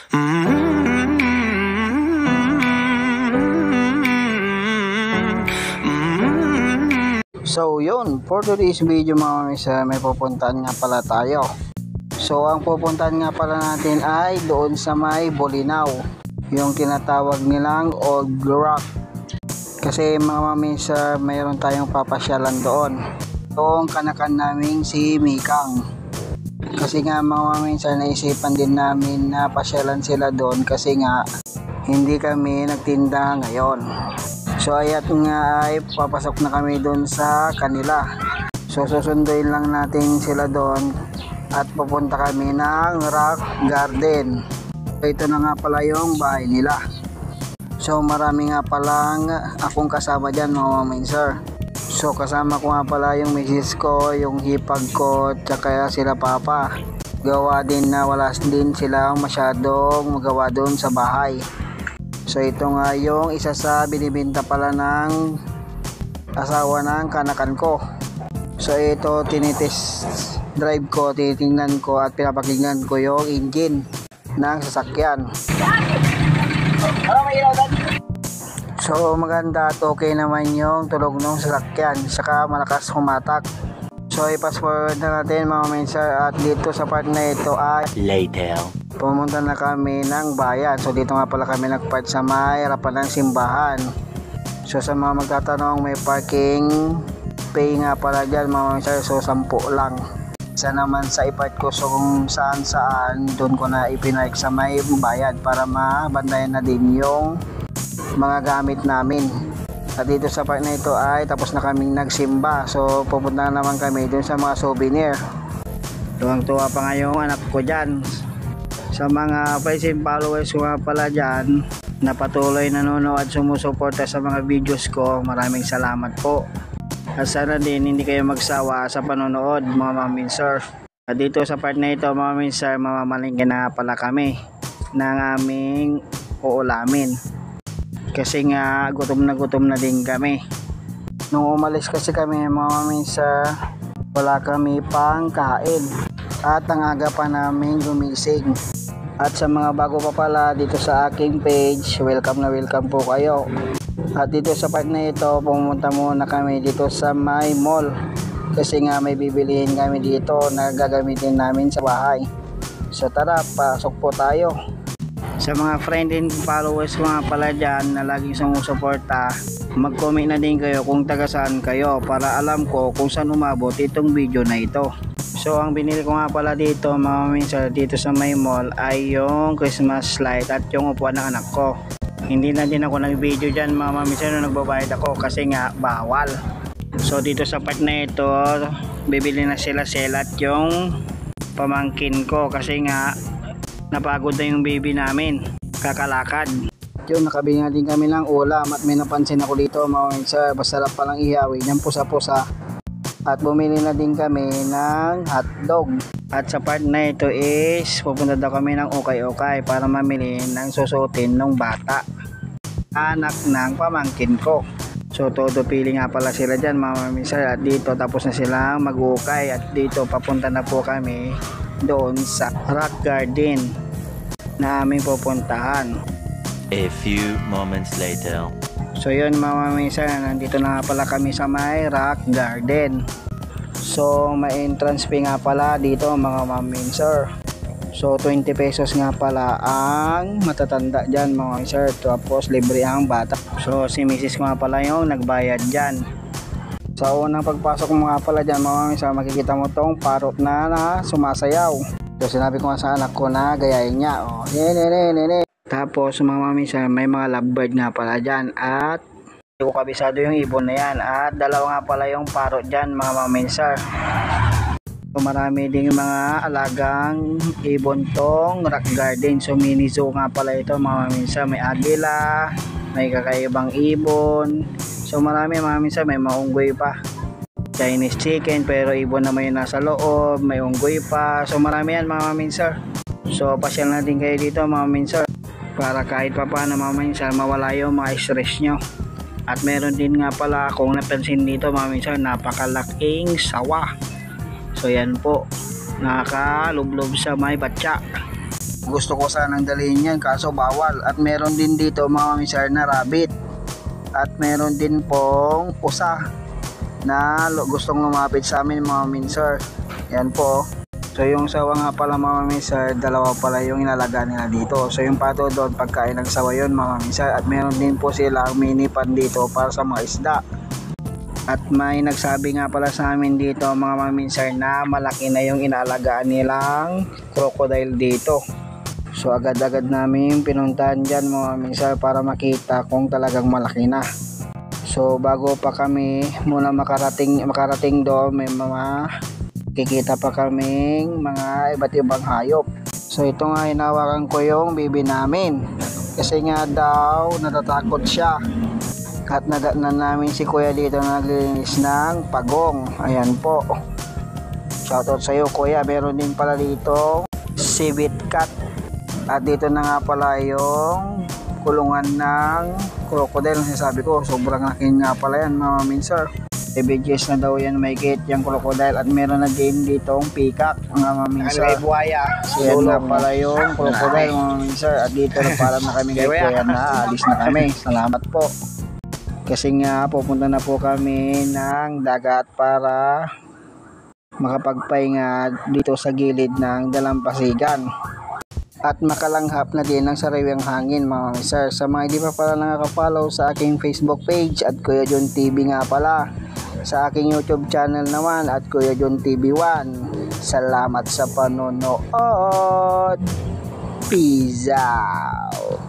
So yun, for today's video mga misa, may pupuntahan nga pala tayo. So ang pupuntahan nga pala natin ay doon sa may Bolinao, yung tinatawag nilang Old Rock. Kasi mga misa, mayroon tayong papasyalan doon. Yung kanakan naming si Mikang. Kasi nga mga misa, naisipan din namin na pasyalan sila doon kasi nga hindi kami nagtinda ngayon. So ayat nga ay papasok na kami doon sa kanila. So susunduin lang natin sila doon at pupunta kami ng Rock Garden. So ito na nga pala yung bahay nila. So marami nga palang akong kasama dyan mga minsan. So kasama ko nga pala yung misis ko, yung hipag ko, tsaka sila papa. Gawa din na wala din silang masyadong magawa doon sa bahay. So ito nga yung isa sa binibenta pala ng asawa ng kanakan ko. So ito tinitis drive ko, titingnan ko at pinapakinggan ko yung engine ng sasakyan. So maganda at okay naman yung tulog ng sasakyan, saka malakas humatak. So i-fast forward na natin mga minsan at dito sa part na ito ay later. Pumunta na kami ng bayan. So dito nga pala kami nagpark sa may harapan ng simbahan. So sa mga magtatanong, may parking pay nga pala dyan mga minsan. So 10 lang. Isa naman sa ipark ko, so kung saan doon ko na ipinark sa may bayan para mabandayan na din yung mga gamit namin. At dito sa park na ito ay tapos na kaming nagsimba. So pupunta na naman kami doon sa mga souvenir. Tuwang-tuwa pa nga yung anak ko dyan. Sa mga friends and followers ko nga pala dyan na patuloy nanonood, sumusuporta sa mga videos ko, maraming salamat po. At sana din hindi kayo magsawa sa panonood mga maminsar. At dito sa part na ito mga maminsar, mamamalingkin na pala kami ng aming uulamin. Kasi nga gutom na din kami. Nung umalis kasi kami mga maminsar, wala kami pang kain. At ang aga pa namin gumising. At sa mga bago pa pala dito sa aking page, welcome na welcome po kayo. At dito sa part na ito, pumunta muna kami dito sa my mall. Kasi nga may bibilihin kami dito na gagamitin namin sa bahay. So tara, pasok po tayo. Sa mga friend and followers mga pala dyan na laging sumusuporta, mag-comment na din kayo kung taga saan kayo para alam ko kung saan umabot itong video na ito. So ang binili ko nga pala dito mga minsan dito sa may mall ay yung Christmas light at yung upuan ng anak ko. Hindi na din ako nag-video dyan mga minsan nung nagbabayad ako kasi nga bawal. So dito sa part na ito, bibili na sila at yung pamangkin ko kasi nga napagod na yung baby namin kakalakad. Yun, nakabili na din kami ng ulam at may napansin ako dito mga minsan, masarap palang ihawin yung pusa-pusa. At bumili na din kami ng hotdog. At sa part na ito is pupunta daw kami ng ukay-ukay para mamili ng susutin ng bata, anak ng pamangkin ko. So todo pili nga pala sila dyan mga mamisal. At dito tapos na silang mag-ukay. At dito papunta na po kami doon sa Rock Garden na aming pupuntahan. A few moments later. So yun mga minsan, nandito na nga pala kami sa may Rock Garden. So may entrance fee nga pala dito mga maminsar. So 20 pesos nga pala ang matatanda dyan mga maminsar. Tapos libre ang bata. So si misis ko nga pala yung nagbayad dyan. Sa unang pagpasok mo nga pala dyan mga maminsar, makikita mo tong parot na sumasayaw. So sinabi ko nga sa anak ko na gayahin niya. Oh, nene. Tapos mga maminsar, may mga lovebird nga pala dyan at hindi ko kabisado yung ibon na yan at dalawa nga pala yung parot dyan mga maminsar. So marami din yung mga alagang ibon tong Rock Garden. So mini zoo nga pala ito mga maminsar, may agila, may kakaibang ibon. So marami mga maminsar, may maunggoy pa, Chinese chicken pero ibon naman yung nasa loob, may unggoy pa. So marami yan mga maminsar. So pasyal na din kayo dito mga maminsar para kahit pa paano mga minsan mawala yung mga stress nyo. At meron din nga pala akong napansin dito mga minsan, napakalaking sawa. So yan po, nakakalublob sa may batya. Gusto ko sanang dalhin yan kaso bawal. At meron din dito mga mamisar na rabbit. At meron din pong usa na gustong lumapit sa amin mga mamisar. Yan po. So yung sawa nga pala mga mamisar, dalawa pala yung inalaga nila dito. So yung pato doon, pagkain ng sawa yun mga mamisar. At meron din po silang mini pan dito para sa mga isda. At may nagsabi nga pala sa amin dito mga mamisar na malaki na yung inalagaan nilang crocodile dito. So agad-agad namin pinuntahan dyan mga mamisar para makita kung talagang malaki na. So bago pa kami muna makarating doon, may mga kikita pa kaming mga iba't ibang hayop. So ito nga, hinawakan ko yung bibi namin kasi nga daw natatakot siya. At nadatnan namin si kuya dito na naglilinis ng pagong. Ayan po, shoutout sa iyo kuya. Meron din pala dito civet cat. At dito na nga pala yung kulungan ng crocodile. Sabi ko sobrang laki nga pala yan mga minsar. 7 years na daw yan may gate yung crocodile. At meron na din ditong peacock mga maminsan. So yan na pala yung crocodile mga maminsan. At dito na pala na kami kay kuya na alis na kami. Salamat po. Kasi nga pupunta na po kami ng dagat para makapagpahinga dito sa gilid ng dalampasigan. At makalanghap na din ng sariwang hangin mga maminsan. Sa mga hindi pa pala nakaka-follow sa aking Facebook page at Kuya John TV nga pala, sa aking YouTube channel naman at Kuya John TV 1. Salamat sa panonood. Peace out.